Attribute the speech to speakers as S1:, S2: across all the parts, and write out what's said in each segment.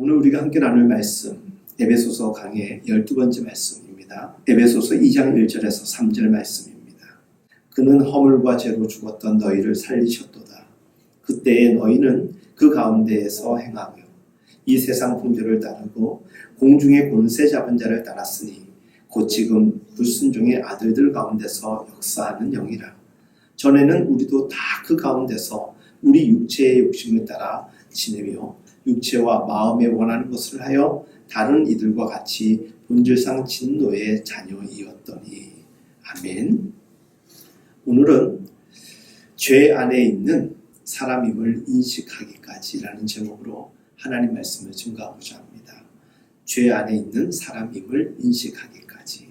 S1: 오늘 우리가 함께 나눌 말씀 에베소서 강의 12번째 말씀입니다. 에베소서 2장 1절에서 3절 말씀입니다. 그는 허물과 죄로 죽었던 너희를 살리셨도다. 그때에 너희는 그 가운데에서 행하며 이 세상 풍조를 따르고 공중의 권세 잡은 자를 따랐으니 곧 지금 불순종의 아들들 가운데서 역사하는 영이라. 전에는 우리도 다 그 가운데서 우리 육체의 욕심을 따라 지내며 육체와 마음에 원하는 것을 하여 다른 이들과 같이 본질상 진노의 자녀이었더니. 아멘. 오늘은 죄 안에 있는 사람임을 인식하기까지라는 제목으로 하나님 말씀을 증거하고자 합니다. 죄 안에 있는 사람임을 인식하기까지.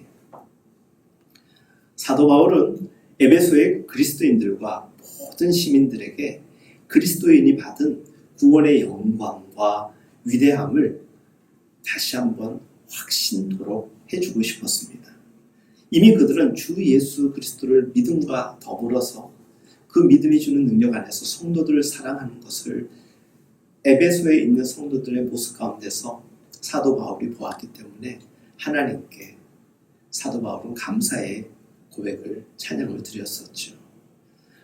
S1: 사도 바울은 에베소의 그리스도인들과 모든 시민들에게 그리스도인이 받은 구원의 영광과 위대함을 다시 한번 확신토록 해주고 싶었습니다. 이미 그들은 주 예수 그리스도를 믿음과 더불어서 그 믿음이 주는 능력 안에서 성도들을 사랑하는 것을 에베소에 있는 성도들의 모습 가운데서 사도 바울이 보았기 때문에 하나님께 사도 바울은 감사의 고백을, 찬양을 드렸었죠.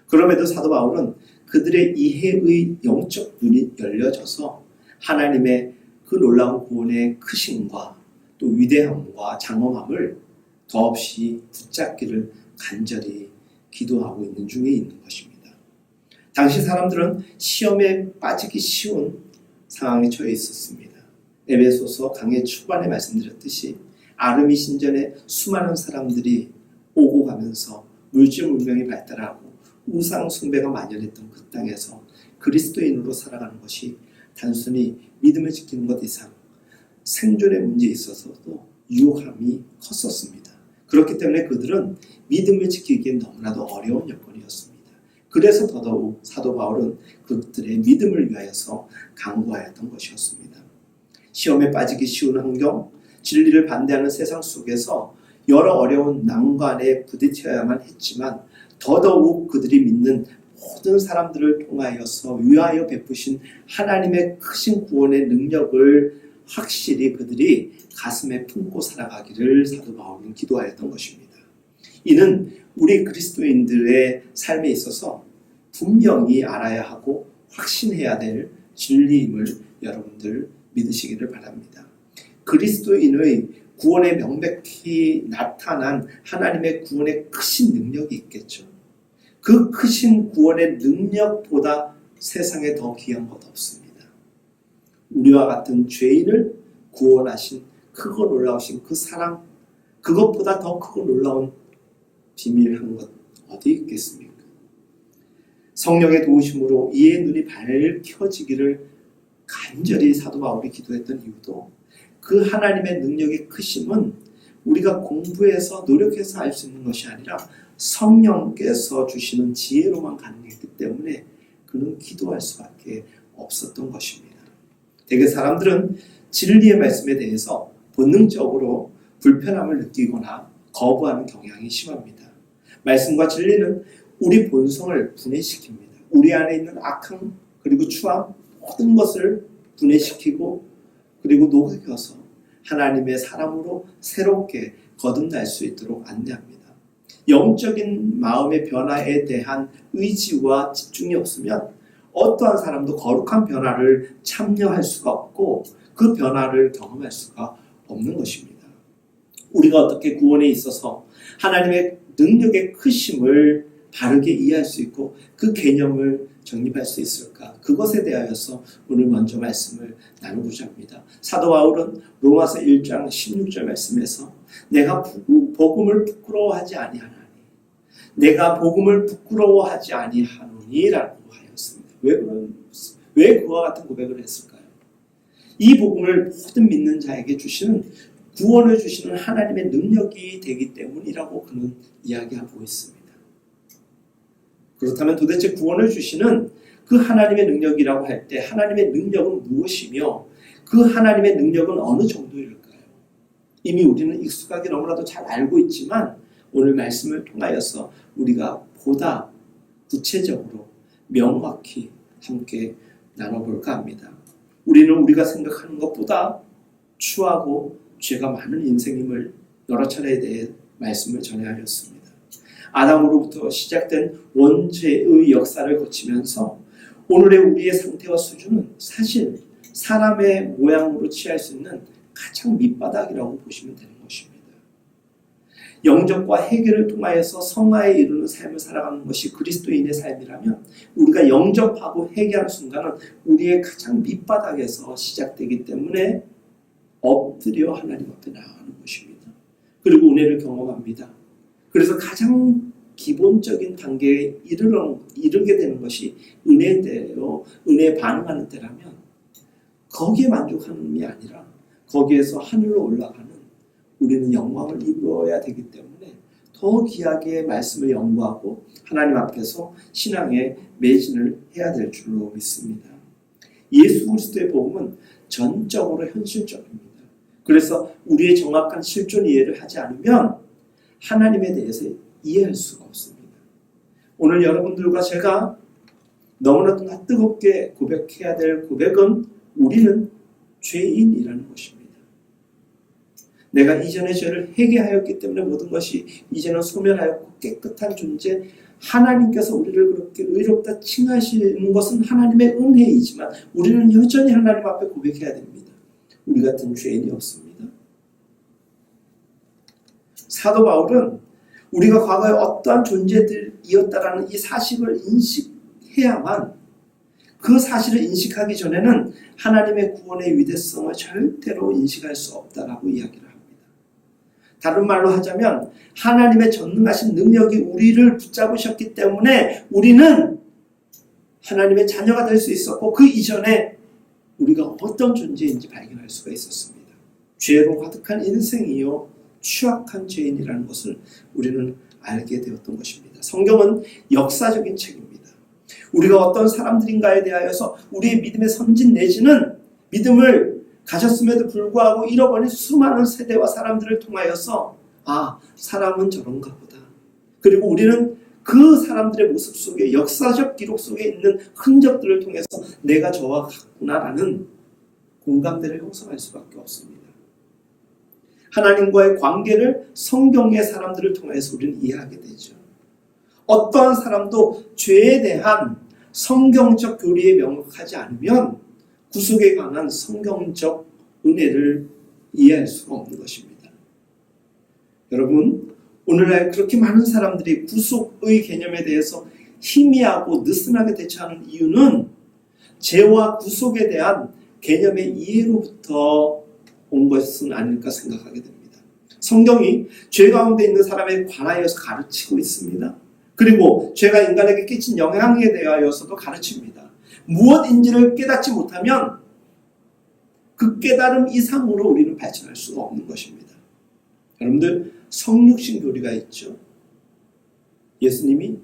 S1: 그럼에도 사도 바울은 그들의 이해의 영적 눈이 열려져서 하나님의 그 놀라운 구원의 크심과 또 위대함과 장엄함을 더없이 붙잡기를 간절히 기도하고 있는 중에 있는 것입니다. 당시 사람들은 시험에 빠지기 쉬운 상황에 처해 있었습니다. 에베소서 강의 초반에 말씀드렸듯이 아르미 신전에 수많은 사람들이 오고 가면서 물질 문명이 발달하고 우상 숭배가 만연했던 그 땅에서 그리스도인으로 살아가는 것이 단순히 믿음을 지키는 것 이상 생존의 문제에 있어서도 유혹함이 컸었습니다. 그렇기 때문에 그들은 믿음을 지키기엔 너무나도 어려운 여건이었습니다. 그래서 더더욱 사도 바울은 그들의 믿음을 위하여서 강구하였던 것이었습니다. 시험에 빠지기 쉬운 환경, 진리를 반대하는 세상 속에서 여러 어려운 난관에 부딪혀야만 했지만 더더욱 그들이 믿는 모든 사람들을 통하여서 위하여 베푸신 하나님의 크신 구원의 능력을 확실히 그들이 가슴에 품고 살아가기를 사도 바울은 기도하였던 것입니다. 이는 우리 그리스도인들의 삶에 있어서 분명히 알아야 하고 확신해야 될 진리임을 여러분들 믿으시기를 바랍니다. 그리스도인의 구원에 명백히 나타난 하나님의 구원의 크신 능력이 있겠죠. 그 크신 구원의 능력보다 세상에 더 귀한 것 없습니다. 우리와 같은 죄인을 구원하신 크고 놀라우신 그 사랑, 그것보다 더 크고 놀라운 비밀 한 것 어디 있겠습니까? 성령의 도우심으로 이의 눈이 밝혀지기를 간절히 사도 바울이 기도했던 이유도 그 하나님의 능력의 크심은 우리가 공부해서 노력해서 알 수 있는 것이 아니라 성령께서 주시는 지혜로만 가능했기 때문에 그는 기도할 수밖에 없었던 것입니다. 대개 사람들은 진리의 말씀에 대해서 본능적으로 불편함을 느끼거나 거부하는 경향이 심합니다. 말씀과 진리는 우리 본성을 분해시킵니다. 우리 안에 있는 악함 그리고 추함 모든 것을 분해시키고 그리고 녹여서 하나님의 사람으로 새롭게 거듭날 수 있도록 안내합니다. 영적인 마음의 변화에 대한 의지와 집중이 없으면 어떠한 사람도 거룩한 변화를 참여할 수가 없고 그 변화를 경험할 수가 없는 것입니다. 우리가 어떻게 구원에 있어서 하나님의 능력의 크심을 바르게 이해할 수 있고 그 개념을 정립할 수 있을까? 그것에 대하여서 오늘 먼저 말씀을 나누고자 합니다. 사도 바울은 로마서 1장 16절 말씀에서 내가 복음을 부끄러워하지 아니하나니 내가 복음을 부끄러워하지 아니하노니 라고 하였습니다. 왜 그와 같은 고백을 했을까요? 이 복음을 모든 믿는 자에게 주시는 구원을 주시는 하나님의 능력이 되기 때문이라고 그는 이야기하고 있습니다. 그렇다면 도대체 구원을 주시는 그 하나님의 능력이라고 할 때 하나님의 능력은 무엇이며 그 하나님의 능력은 어느 정도일까요? 이미 우리는 익숙하게 너무나도 잘 알고 있지만 오늘 말씀을 통하여서 우리가 보다 구체적으로 명확히 함께 나눠볼까 합니다. 우리는 우리가 생각하는 것보다 추하고 죄가 많은 인생임을 여러 차례에 대해 말씀을 전해하였습니다. 아담으로부터 시작된 원죄의 역사를 거치면서 오늘의 우리의 상태와 수준은 사실 사람의 모양으로 취할 수 있는 가장 밑바닥이라고 보시면 되는 것입니다. 영접과 해결을 통하여서 성화에 이르는 삶을 살아가는 것이 그리스도인의 삶이라면 우리가 영접하고 회개하는 순간은 우리의 가장 밑바닥에서 시작되기 때문에 엎드려 하나님 앞에 나아가는 것입니다. 그리고 은혜를 경험합니다. 그래서 가장 기본적인 단계에 이르게 되는 것이 은혜인데요. 은혜에 반응하는 때라면 거기에 만족하는이 아니라 거기에서 하늘로 올라가는 우리는 영광을 입어야 되기 때문에 더 귀하게 말씀을 연구하고 하나님 앞에서 신앙의 매진을 해야 될 줄로 믿습니다. 예수 그리스도의 복음은 전적으로 현실적입니다. 그래서 우리의 정확한 실존 이해를 하지 않으면 하나님에 대해서 이해할 수가 없습니다. 오늘 여러분들과 제가 너무나도 뜨겁게 고백해야 될 고백은 우리는 죄인이라는 것입니다. 내가 이전의 죄를 회개하였기 때문에 모든 것이 이제는 소멸하였고 깨끗한 존재, 하나님께서 우리를 그렇게 의롭다 칭하시는 것은 하나님의 은혜이지만 우리는 여전히 하나님 앞에 고백해야 됩니다. 우리 같은 죄인이 없습니다. 사도 바울은 우리가 과거에 어떠한 존재들이었다라는 이 사실을 인식해야만 그 사실을 인식하기 전에는 하나님의 구원의 위대성을 절대로 인식할 수 없다라고 이야기를 합니다. 다른 말로 하자면 하나님의 전능하신 능력이 우리를 붙잡으셨기 때문에 우리는 하나님의 자녀가 될 수 있었고 그 이전에 우리가 어떤 존재인지 발견할 수가 있었습니다. 죄로 가득한 인생이요 추악한 죄인이라는 것을 우리는 알게 되었던 것입니다. 성경은 역사적인 책입니다. 우리가 어떤 사람들인가에 대하여서 우리의 믿음의 선진 내지는 믿음을 가졌음에도 불구하고 잃어버린 수많은 세대와 사람들을 통하여서 사람은 저런가 보다. 그리고 우리는 그 사람들의 모습 속에 역사적 기록 속에 있는 흔적들을 통해서 내가 저와 같구나라는 공감대를 형성할 수밖에 없습니다. 하나님과의 관계를 성경의 사람들을 통해서 우리는 이해하게 되죠. 어떠한 사람도 죄에 대한 성경적 교리에 명확하지 않으면 구속에 관한 성경적 은혜를 이해할 수가 없는 것입니다. 여러분, 오늘날 그렇게 많은 사람들이 구속의 개념에 대해서 희미하고 느슨하게 대처하는 이유는 죄와 구속에 대한 개념의 이해로부터 온 것은 아닐까 생각하게 됩니다. 성경이 죄 가운데 있는 사람에 관하여서 가르치고 있습니다. 그리고 죄가 인간에게 끼친 영향에 대하여서도 가르칩니다. 무엇인지를 깨닫지 못하면 그 깨달음 이상으로 우리는 발전할 수가 없는 것입니다. 여러분들 성육신 교리가 있죠. 예수님이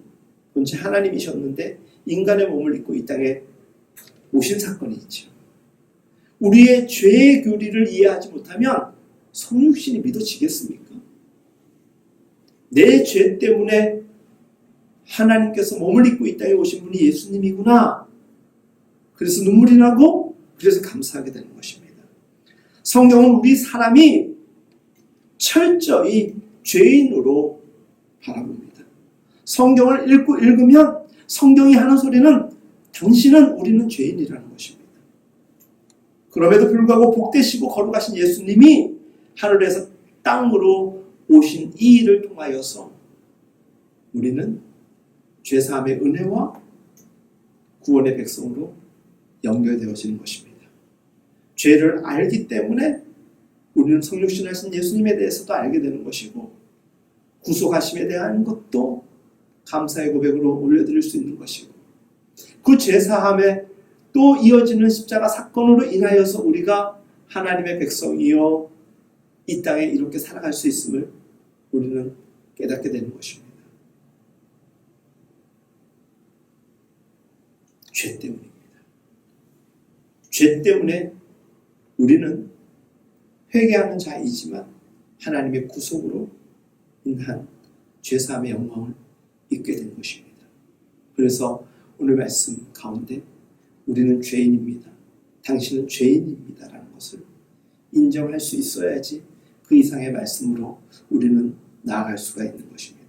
S1: 본체 하나님이셨는데 인간의 몸을 입고 이 땅에 오신 사건이 있죠. 우리의 죄의 교리를 이해하지 못하면 성육신이 믿어지겠습니까? 내 죄 때문에 하나님께서 몸을 입고 이 땅에 오신 분이 예수님이구나. 그래서 눈물이 나고 그래서 감사하게 되는 것입니다. 성경은 우리 사람이 철저히 죄인으로 바라봅니다. 성경을 읽으면 성경이 하는 소리는 당신은 우리는 죄인이라는 것입니다. 그럼에도 불구하고 복되시고 거룩하신 예수님이 하늘에서 땅으로 오신 이 일을 통하여서 우리는 죄사함의 은혜와 구원의 백성으로 연결되어지는 것입니다. 죄를 알기 때문에 우리는 성육신하신 예수님에 대해서도 알게 되는 것이고 구속하심에 대한 것도 감사의 고백으로 올려드릴 수 있는 것이고 그 죄사함에 또 이어지는 십자가 사건으로 인하여서 우리가 하나님의 백성이요 이 땅에 이렇게 살아갈 수 있음을 우리는 깨닫게 되는 것입니다. 죄 때문입니다. 죄 때문에 우리는 회개하는 자이지만 하나님의 구속으로 인한 죄사함의 영광을 잊게 된 것입니다. 그래서 오늘 말씀 가운데 우리는 죄인입니다. 당신은 죄인입니다라는 것을 인정할 수 있어야지 그 이상의 말씀으로 우리는 나아갈 수가 있는 것입니다.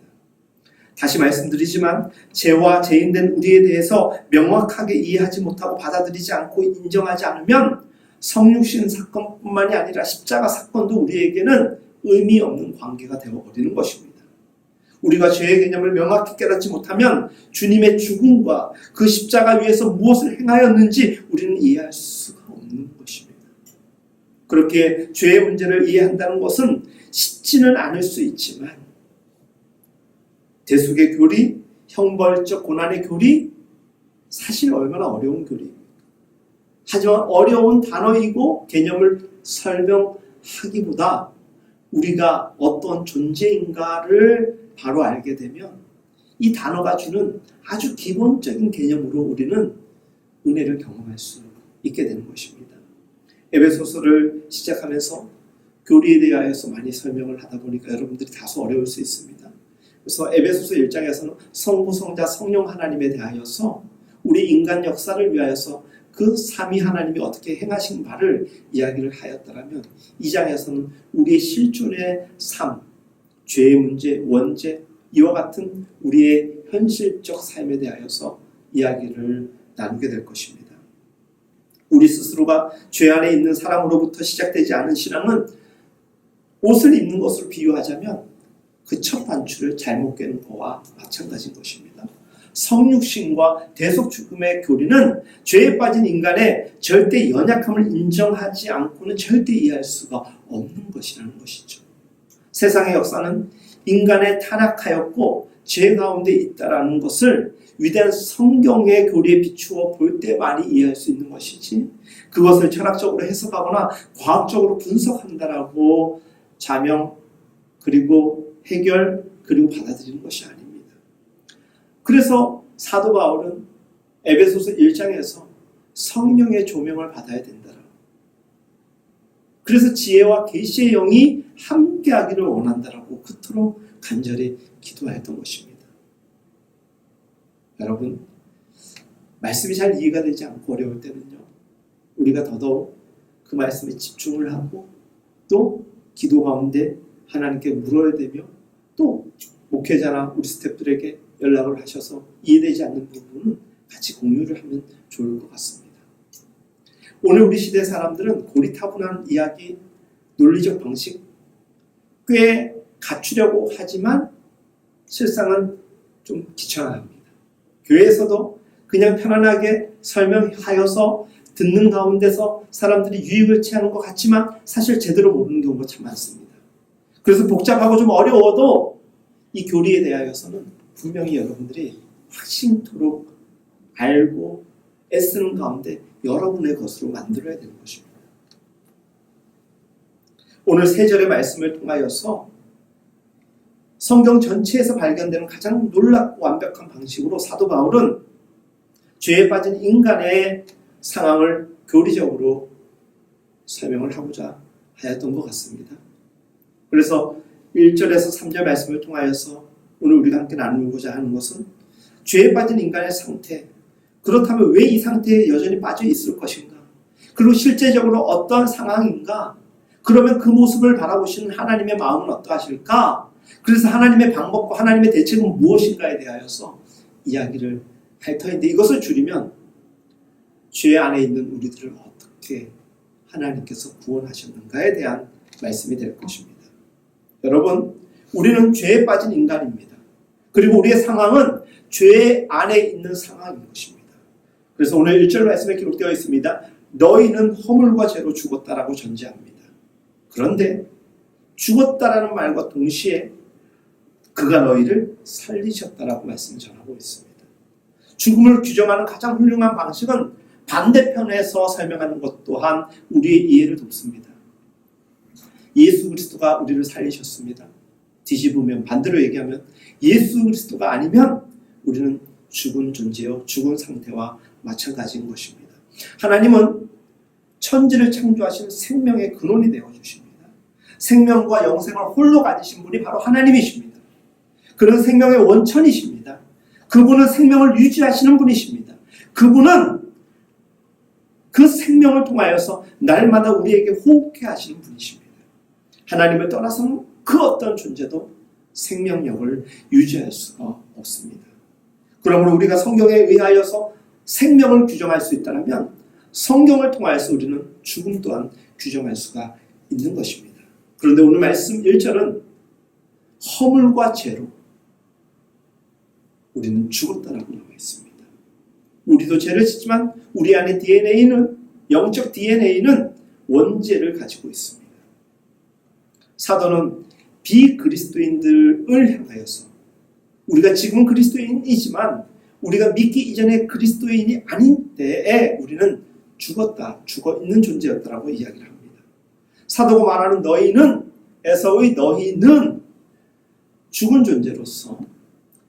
S1: 다시 말씀드리지만 죄와 죄인된 우리에 대해서 명확하게 이해하지 못하고 받아들이지 않고 인정하지 않으면 성육신 사건뿐만이 아니라 십자가 사건도 우리에게는 의미 없는 관계가 되어버리는 것입니다. 우리가 죄의 개념을 명확히 깨닫지 못하면 주님의 죽음과 그 십자가 위에서 무엇을 행하였는지 우리는 이해할 수가 없는 것입니다. 그렇게 죄의 문제를 이해한다는 것은 쉽지는 않을 수 있지만 대속의 교리, 형벌적 고난의 교리, 사실 얼마나 어려운 교리입니까? 하지만 어려운 단어이고 개념을 설명하기보다 우리가 어떤 존재인가를 바로 알게 되면 이 단어가 주는 아주 기본적인 개념으로 우리는 은혜를 경험할 수 있게 되는 것입니다. 에베소서를 시작하면서 교리에 대하여서 많이 설명을 하다 보니까 여러분들이 다소 어려울 수 있습니다. 그래서 에베소서 1장에서는 성부, 성자, 성령 하나님에 대하여서 우리 인간 역사를 위하여서 그 삼위 하나님이 어떻게 행하신 바를 이야기를 하였더라면 2장에서는 우리의 실존의 삶, 죄의 문제, 원죄, 이와 같은 우리의 현실적 삶에 대하여서 이야기를 나누게 될 것입니다. 우리 스스로가 죄 안에 있는 사람으로부터 시작되지 않은 신앙은 옷을 입는 것으로 비유하자면 그 첫 단추를 잘못 꿰는 거와 마찬가지인 것입니다. 성육신과 대속 죽음의 교리는 죄에 빠진 인간의 절대 연약함을 인정하지 않고는 절대 이해할 수가 없는 것이라는 것이죠. 세상의 역사는 인간의 타락하였고 죄 가운데 있다라는 것을 위대한 성경의 교리에 비추어 볼 때 많이 이해할 수 있는 것이지 그것을 철학적으로 해석하거나 과학적으로 분석한다라고 자명 그리고 해결 그리고 받아들이는 것이 아닙니다. 그래서 사도 바울은 에베소서 1장에서 성령의 조명을 받아야 된다. 그래서 지혜와 계시의 영이 함께하기를 원한다라고 그토록 간절히 기도하였던 것입니다. 여러분, 말씀이 잘 이해가 되지 않고 어려울 때는요, 우리가 더더욱 그 말씀에 집중을 하고 또 기도 가운데 하나님께 물어야 되며 또 목회자나 우리 스태프들에게 연락을 하셔서 이해되지 않는 부분은 같이 공유를 하면 좋을 것 같습니다. 오늘 우리 시대 사람들은 고리타분한 이야기, 논리적 방식 꽤 갖추려고 하지만 실상은 좀 귀찮아합니다. 교회에서도 그냥 편안하게 설명하여서 듣는 가운데서 사람들이 유익을 취하는 것 같지만 사실 제대로 모르는 경우가 참 많습니다. 그래서 복잡하고 좀 어려워도 이 교리에 대하여서는 분명히 여러분들이 확신토록 알고 애쓰는 가운데 여러분의 것으로 만들어야 되는 것입니다. 오늘 3절의 말씀을 통하여서 성경 전체에서 발견되는 가장 놀랍고 완벽한 방식으로 사도 바울은 죄에 빠진 인간의 상황을 교리적으로 설명을 하고자 하였던 것 같습니다. 그래서 1절에서 3절 말씀을 통하여서 오늘 우리가 함께 나누고자 하는 것은 죄에 빠진 인간의 상태, 그렇다면 왜 이 상태에 여전히 빠져 있을 것인가? 그리고 실제적으로 어떤 상황인가? 그러면 그 모습을 바라보시는 하나님의 마음은 어떠하실까? 그래서 하나님의 방법과 하나님의 대책은 무엇인가에 대하여서 이야기를 할 터인데 이것을 줄이면 죄 안에 있는 우리들을 어떻게 하나님께서 구원하셨는가에 대한 말씀이 될 것입니다. 여러분, 우리는 죄에 빠진 인간입니다. 그리고 우리의 상황은 죄 안에 있는 상황인 것입니다. 그래서 오늘 1절 말씀에 기록되어 있습니다. 너희는 허물과 죄로 죽었다라고 전제합니다. 그런데 죽었다라는 말과 동시에 그가 너희를 살리셨다라고 말씀을 전하고 있습니다. 죽음을 규정하는 가장 훌륭한 방식은 반대편에서 설명하는 것 또한 우리의 이해를 돕습니다. 예수 그리스도가 우리를 살리셨습니다. 뒤집으면 반대로 얘기하면 예수 그리스도가 아니면 우리는 죽은 존재요, 죽은 상태와 마찬가지인 것입니다. 하나님은 천지를 창조하신 생명의 근원이 되어주십니다. 생명과 영생을 홀로 가지신 분이 바로 하나님이십니다. 그런 생명의 원천이십니다. 그분은 생명을 유지하시는 분이십니다. 그분은 그 생명을 통하여서 날마다 우리에게 호흡케 하시는 분이십니다. 하나님을 떠나서는 그 어떤 존재도 생명력을 유지할 수가 없습니다. 그러므로 우리가 성경에 의하여서 생명을 규정할 수 있다면 성경을 통하여서 우리는 죽음 또한 규정할 수가 있는 것입니다. 그런데 오늘 말씀 1절은 허물과 죄로 우리는 죽었다라고 나와 있습니다. 우리도 죄를 짓지만 우리 안에 DNA는, 영적 DNA는 원죄를 가지고 있습니다. 사도는 비그리스도인들을 향하여서 우리가 지금 그리스도인이지만 우리가 믿기 이전에 그리스도인이 아닌 때에 우리는 죽어 있는 존재였다라고 이야기를 합니다. 사도가 말하는 너희는, 에서의 너희는 죽은 존재로서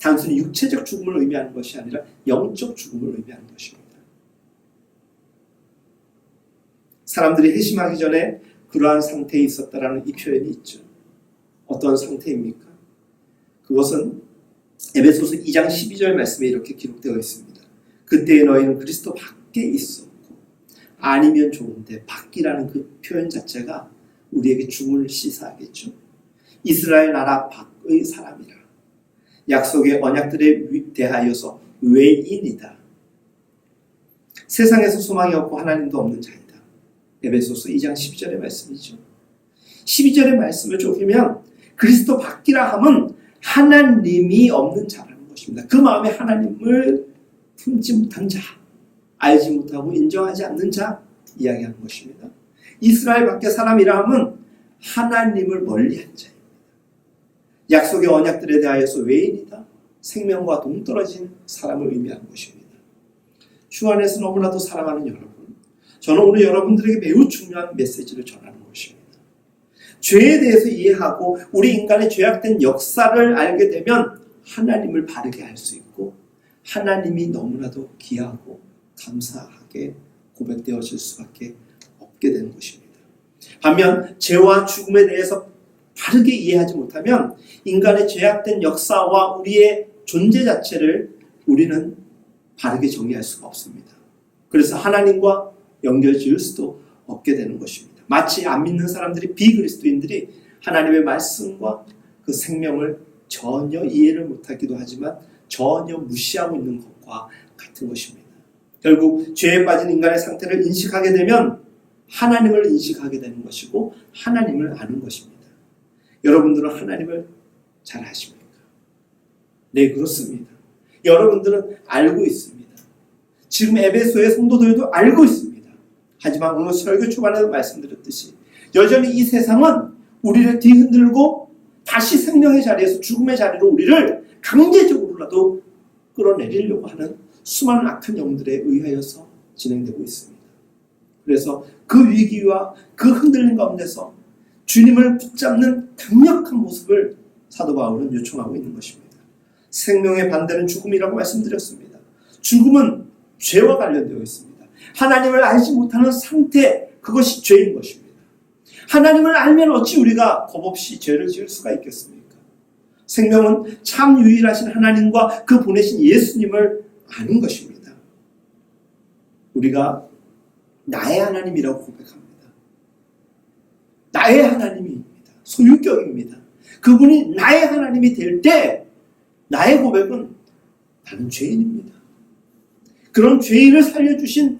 S1: 단순히 육체적 죽음을 의미하는 것이 아니라 영적 죽음을 의미하는 것입니다. 사람들이 회심하기 전에 그러한 상태에 있었다라는 이 표현이 있죠. 어떤 상태입니까? 그것은 에베소서 2장 12절 말씀에 이렇게 기록되어 있습니다. 그때에 너희는 그리스도 밖에 있었고 아니면 좋은데 밖이라는 그 표현 자체가 우리에게 죽음을 시사하겠죠. 이스라엘 나라 밖의 사람이라. 약속의 언약들에 대하여서 외인이다. 세상에서 소망이 없고 하나님도 없는 자이다. 에베소서 2장 12절의 말씀이죠. 12절의 말씀을 좁히면 그리스도 밖이라 함은 하나님이 없는 자라는 것입니다. 그 마음에 하나님을 품지 못한 자, 알지 못하고 인정하지 않는 자 이야기하는 것입니다. 이스라엘 밖의 사람이라 함은 하나님을 멀리한 자입니다. 약속의 언약들에 대하여서 외인이다. 생명과 동떨어진 사람을 의미하는 것입니다. 주 안에서 너무나도 사랑하는 여러분, 저는 오늘 여러분들에게 매우 중요한 메시지를 전하는 것입니다. 죄에 대해서 이해하고 우리 인간의 죄악된 역사를 알게 되면 하나님을 바르게 알 수 있고 하나님이 너무나도 귀하고 감사하게 고백되어질 수밖에 없게 되는 것입니다. 반면 죄와 죽음에 대해서 바르게 이해하지 못하면 인간의 죄악된 역사와 우리의 존재 자체를 우리는 바르게 정의할 수가 없습니다. 그래서 하나님과 연결 지을 수도 없게 되는 것입니다. 마치 안 믿는 사람들이, 비그리스도인들이 하나님의 말씀과 그 생명을 전혀 이해를 못하기도 하지만 전혀 무시하고 있는 것과 같은 것입니다. 결국 죄에 빠진 인간의 상태를 인식하게 되면 하나님을 인식하게 되는 것이고 하나님을 아는 것입니다. 여러분들은 하나님을 잘 아십니까? 네, 그렇습니다. 여러분들은 알고 있습니다. 지금 에베소의 성도들도 알고 있습니다. 하지만 오늘 설교 초반에도 말씀드렸듯이 여전히 이 세상은 우리를 뒤흔들고 다시 생명의 자리에서 죽음의 자리로 우리를 강제적으로라도 끌어내리려고 하는 수많은 악한 영들에 의하여서 진행되고 있습니다. 그래서 그 위기와 그 흔들림 가운데서 주님을 붙잡는 강력한 모습을 사도 바울은 요청하고 있는 것입니다. 생명의 반대는 죽음이라고 말씀드렸습니다. 죽음은 죄와 관련되어 있습니다. 하나님을 알지 못하는 상태, 그것이 죄인 것입니다. 하나님을 알면 어찌 우리가 겁없이 죄를 지을 수가 있겠습니까? 생명은 참 유일하신 하나님과 그 보내신 예수님을 아는 것입니다. 우리가 나의 하나님이라고 고백합니다. 나의 하나님입니다. 소유격입니다. 그분이 나의 하나님이 될 때 나의 고백은 나는 죄인입니다. 그런 죄인을 살려주신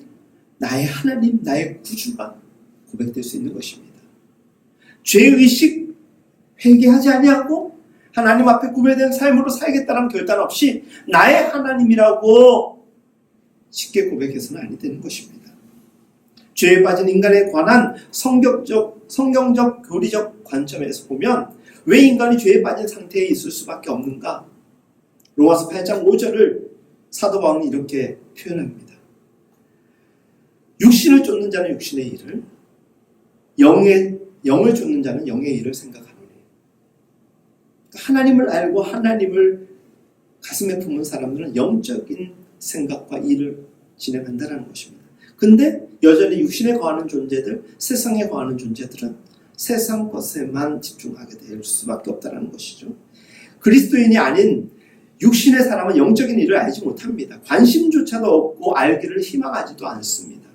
S1: 나의 하나님, 나의 구주가 고백될 수 있는 것입니다. 죄의식 회개하지 아니하고 하나님 앞에 구별된 삶으로 살겠다는 결단 없이 나의 하나님이라고 쉽게 고백해서는 아니 되는 것입니다. 죄에 빠진 인간에 관한 성경적 교리적 관점에서 보면 왜 인간이 죄에 빠진 상태에 있을 수밖에 없는가? 로마서 8장 5절을 사도 바울은 이렇게 표현합니다. 육신을 쫓는 자는 육신의 일을, 영을 쫓는 자는 영의 일을 생각하노니. 하나님을 알고 하나님을 가슴에 품은 사람들은 영적인 생각과 일을 진행한다는 것입니다. 근데 여전히 육신에 거하는 존재들, 세상에 거하는 존재들은 세상 것에만 집중하게 될 수밖에 없다는 것이죠. 그리스도인이 아닌 육신의 사람은 영적인 일을 알지 못합니다. 관심조차도 없고 알기를 희망하지도 않습니다.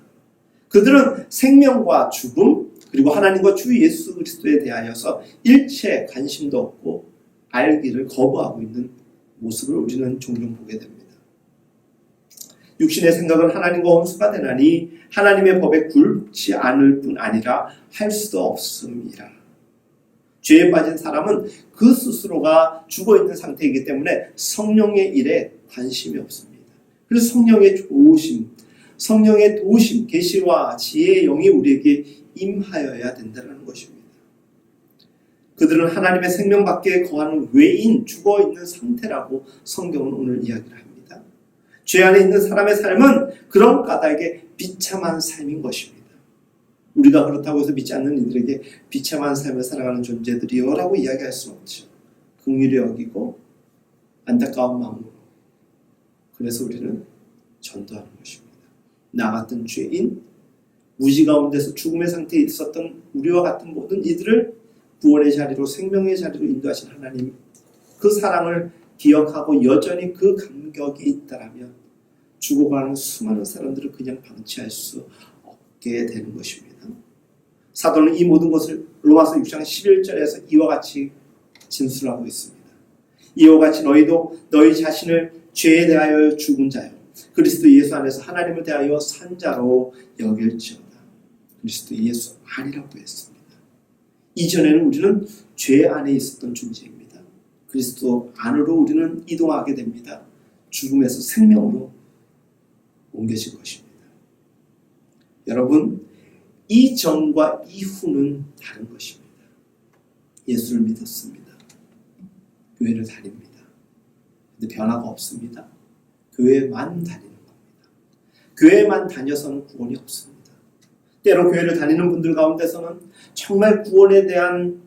S1: 그들은 생명과 죽음 그리고 하나님과 주 예수 그리스도에 대하여서 일체 관심도 없고 알기를 거부하고 있는 모습을 우리는 종종 보게 됩니다. 육신의 생각은 하나님과 원수가 되나니 하나님의 법에 굴지 않을 뿐 아니라 할 수도 없음이라. 죄에 빠진 사람은 그 스스로가 죽어있는 상태이기 때문에 성령의 일에 관심이 없습니다. 그래서 성령의 조심, 성령의 도심, 계시와 지혜의 영이 우리에게 임하여야 된다는 것입니다. 그들은 하나님의 생명 밖에 거하는 외인, 죽어있는 상태라고 성경은 오늘 이야기를 합니다. 죄 안에 있는 사람의 삶은 그런 까닭에 비참한 삶인 것입니다. 우리가 그렇다고 해서 믿지 않는 이들에게 비참한 삶을 살아가는 존재들이요 라고 이야기할 수 없죠. 긍휼히 여기고 안타까운 마음으로. 그래서 우리는 전도하는 것입니다. 나 같은 죄인, 무지 가운데서 죽음의 상태에 있었던 우리와 같은 모든 이들을 구원의 자리로 생명의 자리로 인도하신 하나님, 그 사랑을 기억하고 여전히 그 감격이 있다라면 죽어가는 수많은 사람들을 그냥 방치할 수 없게 되는 것입니다. 사도는 이 모든 것을 로마서 6장 11절에서 이와 같이 진술하고 있습니다. 이와 같이 너희도 너희 자신을 죄에 대하여 죽은 자요 그리스도 예수 안에서 하나님을 대하여 산 자로 여길지어다. 그리스도 예수 안이라고 했습니다. 이전에는 우리는 죄 안에 있었던 존재입니다. 그리스도 안으로 우리는 이동하게 됩니다. 죽음에서 생명으로 옮겨질 것입니다. 여러분, 이전과 이후는 다른 것입니다. 예수를 믿었습니다. 교회를 다닙니다. 근데 변화가 없습니다. 교회만 다니는 겁니다. 교회만 다녀서는 구원이 없습니다. 때로 교회를 다니는 분들 가운데서는 정말 구원에 대한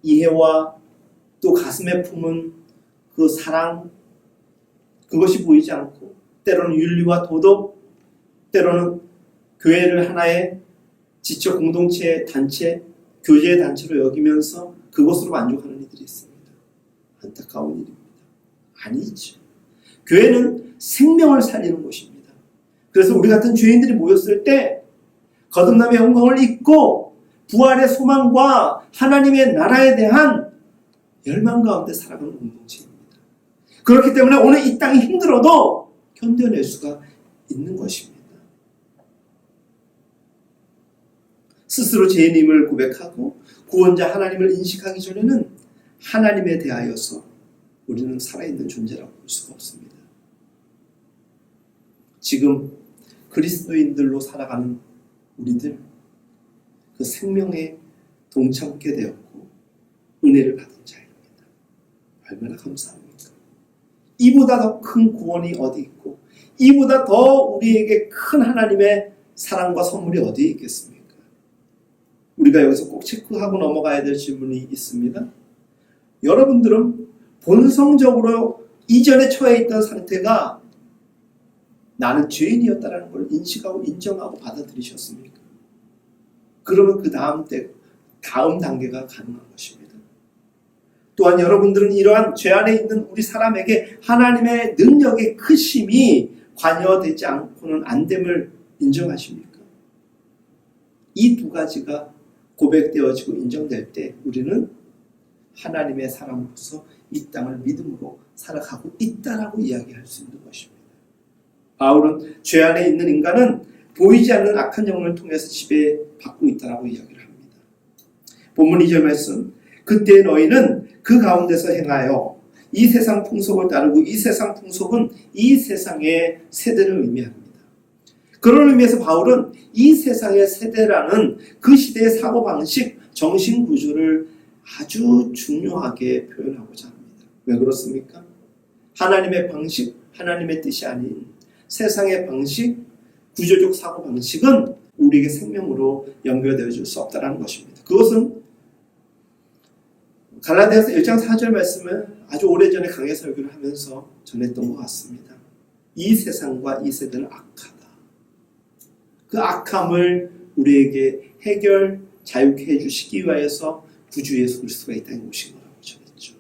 S1: 이해와 또 가슴에 품은 그 사랑, 그것이 보이지 않고 때로는 윤리와 도덕, 때로는 교회를 하나의 지적 공동체, 단체, 교제의 단체로 여기면서 그것으로 만족하는 이들이 있습니다. 안타까운 일입니다. 아니죠. 교회는 생명을 살리는 곳입니다. 그래서 우리 같은 죄인들이 모였을 때 거듭남의 영광을 잊고 부활의 소망과 하나님의 나라에 대한 열망 가운데 살아가는 공동체입니다. 그렇기 때문에 오늘 이 땅이 힘들어도 견뎌낼 수가 있는 것입니다. 스스로 죄인임을 고백하고 구원자 하나님을 인식하기 전에는 하나님에 대하여서 우리는 살아있는 존재라고 볼 수가 없습니다. 지금 그리스도인들로 살아가는 우리들, 그 생명에 동참하게 되었고 은혜를 받은 자입니다. 얼마나 감사합니까? 이보다 더 큰 구원이 어디 있고 이보다 더 우리에게 큰 하나님의 사랑과 선물이 어디에 있겠습니까? 우리가 여기서 꼭 체크하고 넘어가야 될 질문이 있습니다. 여러분들은 본성적으로 이전에 처해 있던 상태가 나는 죄인이었다는 걸 인식하고 인정하고 받아들이셨습니까? 그러면 그 다음 단계가 가능한 것입니다. 또한 여러분들은 이러한 죄 안에 있는 우리 사람에게 하나님의 능력의 크심이 관여되지 않고는 안 됨을 인정하십니까? 이 두 가지가 고백되어지고 인정될 때 우리는 하나님의 사람으로서 이 땅을 믿음으로 살아가고 있다라고 이야기할 수 있는 것입니다. 바울은 죄 안에 있는 인간은 보이지 않는 악한 영을 통해서 지배받고 있다라고 이야기를 합니다. 본문 2절 말씀, 그때 너희는 그 가운데서 행하여 이 세상 풍속을 따르고, 이 세상 풍속은 이 세상의 세대를 의미합니다. 그런 의미에서 바울은 이 세상의 세대라는 그 시대의 사고방식, 정신구조를 아주 중요하게 표현하고자 합니다. 왜 그렇습니까? 하나님의 방식, 하나님의 뜻이 아닌 세상의 방식, 구조적 사고방식은 우리에게 생명으로 연결되어 줄 수 없다는 것입니다. 그것은 갈라디아서 1장 4절 말씀을 아주 오래전에 강해 설교를 하면서 전했던 것 같습니다. 이 세상과 이 세대는 악하다. 그 악함을 우리에게 해결, 자유케 해주시기 위하여서 구주 예수 그리스도가 이 땅에 오신 거라고 전했죠.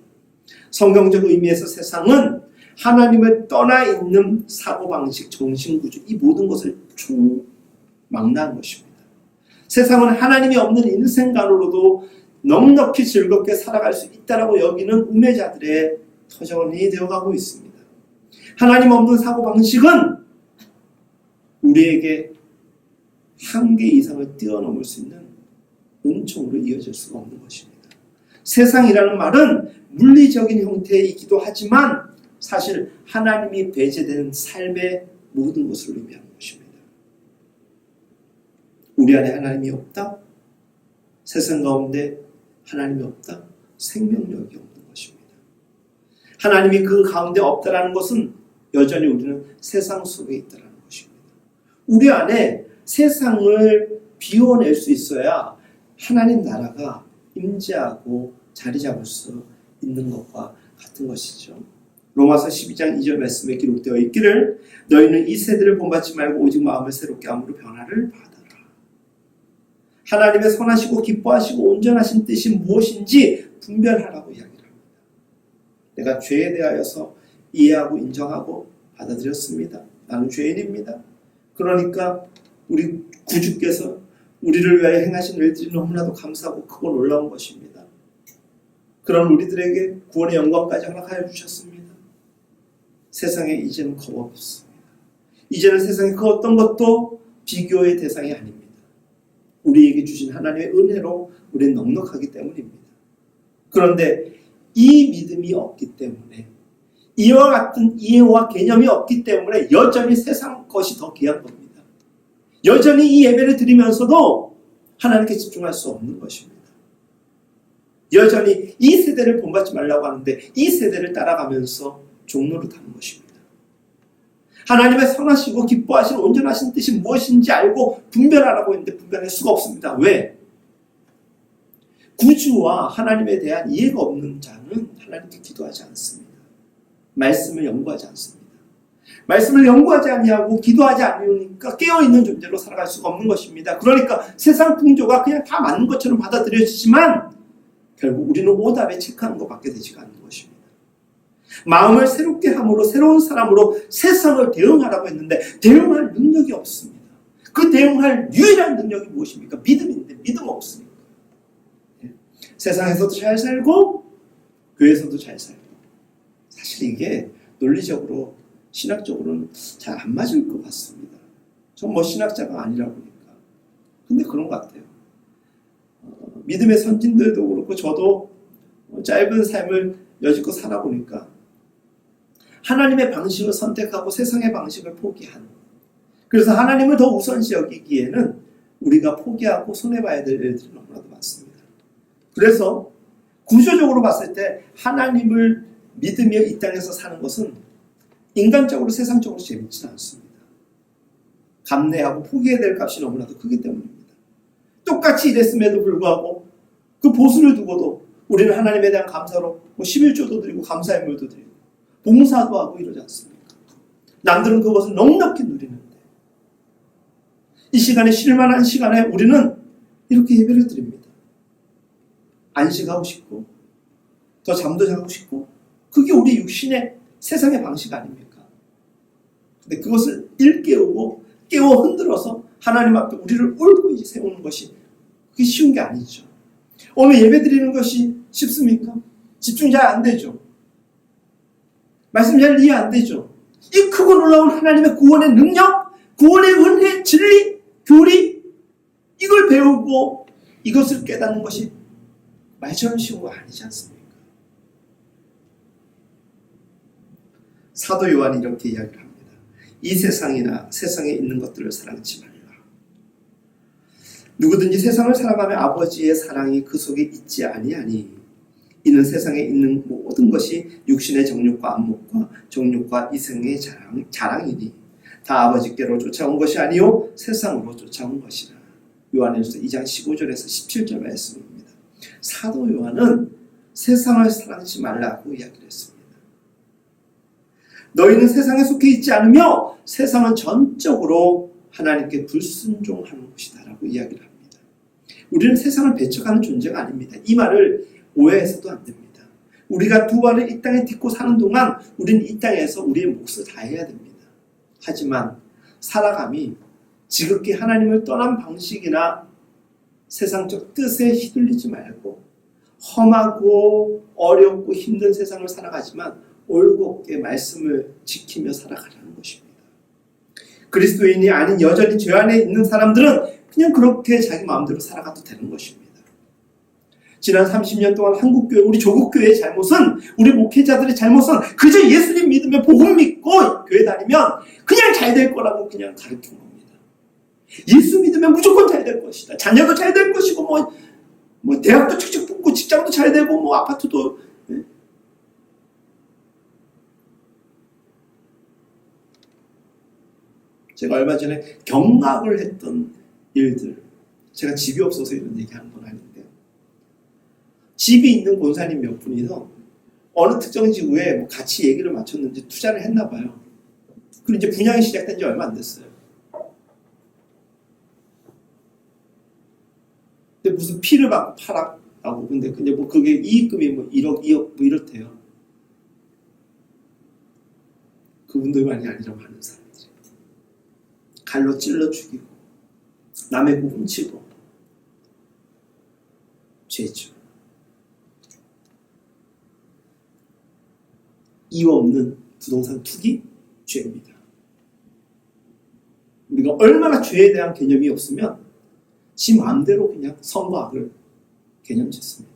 S1: 성경적 의미에서 세상은 하나님을 떠나 있는 사고방식, 정신구조, 이 모든 것을 망라한 것입니다. 세상은 하나님이 없는 인생관으로도 넉넉히 즐겁게 살아갈 수 있다라고 여기는 우매자들의 터전이 되어가고 있습니다. 하나님 없는 사고방식은 우리에게 한계 이상을 뛰어넘을 수 있는 은총으로 이어질 수가 없는 것입니다. 세상이라는 말은 물리적인 형태이기도 하지만 사실 하나님이 배제된 삶의 모든 것을 의미하는 것입니다. 우리 안에 하나님이 없다? 세상 가운데 하나님이 없다? 생명력이 없는 것입니다. 하나님이 그 가운데 없다라는 것은 여전히 우리는 세상 속에 있다는 것입니다. 우리 안에 세상을 비워낼 수 있어야 하나님 나라가 임재하고 자리 잡을 수 있는 것과 같은 것이죠. 로마서 12장 2절 말씀에 기록되어 있기를 너희는 이 세대를 본받지 말고 오직 마음을 새롭게 함으로 변화를 받아라. 하나님의 선하시고 기뻐하시고 온전하신 뜻이 무엇인지 분별하라고 이야기를 합니다. 내가 죄에 대하여서 이해하고 인정하고 받아들였습니다. 나는 죄인입니다. 그러니까 우리 구주께서 우리를 위하여 행하신 일들이 너무나도 감사하고 크고 놀라운 것입니다. 그런 우리들에게 구원의 영광까지 허락하여 주셨습니다. 세상에 이제는 겁 없습니다. 이제는 세상의 그 어떤 것도 비교의 대상이 아닙니다. 우리에게 주신 하나님의 은혜로 우리는 넉넉하기 때문입니다. 그런데 이 믿음이 없기 때문에 이와 같은 이해와 개념이 없기 때문에 여전히 세상 것이 더 귀한 겁니다. 여전히 이 예배를 드리면서도 하나님께 집중할 수 없는 것입니다. 여전히 이 세대를 본받지 말라고 하는데 이 세대를 따라가면서 종노릇하는 것입니다. 하나님의 선하시고 기뻐하신 온전하신 뜻이 무엇인지 알고 분별하라고 했는데 분별할 수가 없습니다. 왜? 구주와 하나님에 대한 이해가 없는 자는 하나님께 기도하지 않습니다. 말씀을 연구하지 않습니다. 말씀을 연구하지 아니하고 기도하지 않으니까 깨어있는 존재로 살아갈 수가 없는 것입니다. 그러니까 세상 풍조가 그냥 다 맞는 것처럼 받아들여지지만 결국 우리는 오답에 체크하는 것밖에 되지가 않는 것입니다. 마음을 새롭게 함으로 새로운 사람으로 세상을 대응하라고 했는데 대응할 능력이 없습니다. 그 대응할 유일한 능력이 무엇입니까? 믿음인데 믿음 없습니다. 세상에서도 잘 살고 교회에서도 잘 살고 사실 이게 논리적으로 신학적으로는 잘 안 맞을 것 같습니다. 전 뭐 신학자가 아니라 보니까 근데 그런 것 같아요. 믿음의 선진들도 그렇고 저도 짧은 삶을 여지껏 살아보니까 하나님의 방식을 선택하고 세상의 방식을 포기한 그래서 하나님을 더 우선시 여기기에는 우리가 포기하고 손해봐야 될 일들이 너무나도 많습니다. 그래서 구조적으로 봤을 때 하나님을 믿으며 이 땅에서 사는 것은 인간적으로 세상적으로 재밌지는 않습니다. 감내하고 포기해야 될 값이 너무나도 크기 때문입니다. 똑같이 일했음에도 불구하고 그 보수를 두고도 우리는 하나님에 대한 감사로 11조도 드리고 감사의 물도 드리고 봉사도 하고 이러지 않습니까? 남들은 그것을 넉넉히 누리는데 이 시간에 쉴만한 시간에 우리는 이렇게 예배를 드립니다. 안식하고 싶고 더 잠도 자고 싶고 그게 우리 육신의 세상의 방식 아닙니까? 근데 그것을 일깨우고 깨워 흔들어서 하나님 앞에 우리를 올고 세우는 것이 그게 쉬운 게 아니죠. 오늘 예배 드리는 것이 쉽습니까? 집중 잘 안 되죠. 말씀 잘 이해 안 되죠. 이 크고 놀라운 하나님의 구원의 능력, 구원의 은혜, 진리, 교리 이걸 배우고 이것을 깨닫는 것이 말처럼 쉬운 거 아니지 않습니까? 사도 요한이 이렇게 이야기를 합니다. 이 세상이나 세상에 있는 것들을 사랑치 말라. 누구든지 세상을 사랑하며 아버지의 사랑이 그 속에 있지 아니하니 이는 세상에 있는 모든 것이 육신의 정욕과 안목과 정욕과 이생의 자랑이니 다 아버지께로 쫓아온 것이 아니요 세상으로 쫓아온 것이라. 요한일서 2장 15절에서 17절 말씀입니다. 사도 요한은 세상을 사랑치 말라고 이야기를 했습니다. 너희는 세상에 속해 있지 않으며 세상은 전적으로 하나님께 불순종하는 것이다 라고 이야기를 합니다. 우리는 세상을 배척하는 존재가 아닙니다. 이 말을 오해해서도 안 됩니다. 우리가 두 발을 이 땅에 딛고 사는 동안 우리는 이 땅에서 우리의 몫을 다해야 됩니다. 하지만 살아감이 지극히 하나님을 떠난 방식이나 세상적 뜻에 휘둘리지 말고 험하고 어렵고 힘든 세상을 살아가지만 올곧게 말씀을 지키며 살아가라는 것입니다. 그리스도인이 아닌 여전히 죄 안에 있는 사람들은 그냥 그렇게 자기 마음대로 살아가도 되는 것입니다. 지난 30년 동안 한국교회, 우리 조국교회의 잘못은, 우리 목회자들의 잘못은 그저 예수님 믿으며 복음 믿고 교회 다니면 그냥 잘 될 거라고 그냥 가르친 겁니다. 예수 믿으면 무조건 잘 될 것이다. 자녀도 잘 될 것이고 뭐 대학도 척척 붙고 직장도 잘 되고 뭐 아파트도. 제가 얼마 전에 경악을 했던 일들, 제가 집이 없어서 이런 얘기하는 건 아닌데요. 집이 있는 권사님 몇 분이서 어느 특정 지구에 뭐 같이 얘기를 맞췄는지 투자를 했나 봐요. 그리고 이제 분양이 시작된 지 얼마 안 됐어요. 근데 무슨 피를 받고 팔았다고. 근데 뭐 그게 이익금이 뭐 1억, 2억 뭐 이렇대요. 그분들만이 아니라고 하는 사람들이. 칼로 찔러 죽이고 남의 거 훔치고 죄죠. 이유 없는 부동산 투기 죄입니다. 우리가 얼마나 죄에 대한 개념이 없으면 지 마음대로 그냥 선과 악을 개념 짓습니다.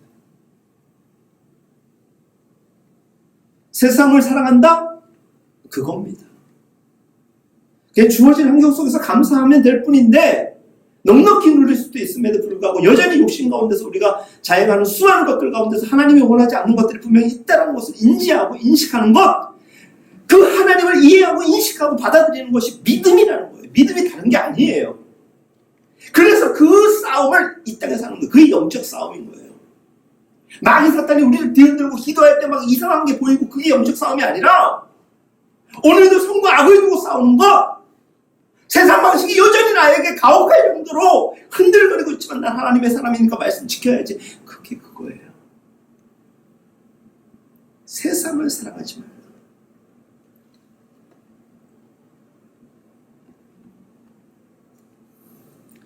S1: 세상을 사랑한다? 그겁니다. 그냥 주어진 환경 속에서 감사하면 될 뿐인데 넉넉히 누릴 수도 있음에도 불구하고 여전히 욕심 가운데서 우리가 자행하는 수많은 것들 가운데서 하나님이 원하지 않는 것들이 분명히 있다는 것을 인지하고 인식하는 것, 그 하나님을 이해하고 인식하고 받아들이는 것이 믿음이라는 거예요. 믿음이 다른 게 아니에요. 그래서 그 싸움을 이 땅에서 하는 거예요. 그게 영적 싸움인 거예요. 마귀 사탄이 우리를 뒤흔들고 기도할 때 막 이상한 게 보이고 그게 영적 싸움이 아니라 오늘도 성과 악을 두고 싸우는 것, 세상 방식이 여전히 나에게 가혹할 정도로 흔들거리고 있지만 난 하나님의 사람이니까 말씀 지켜야지. 그게 그거예요. 세상을 살아가지 말라.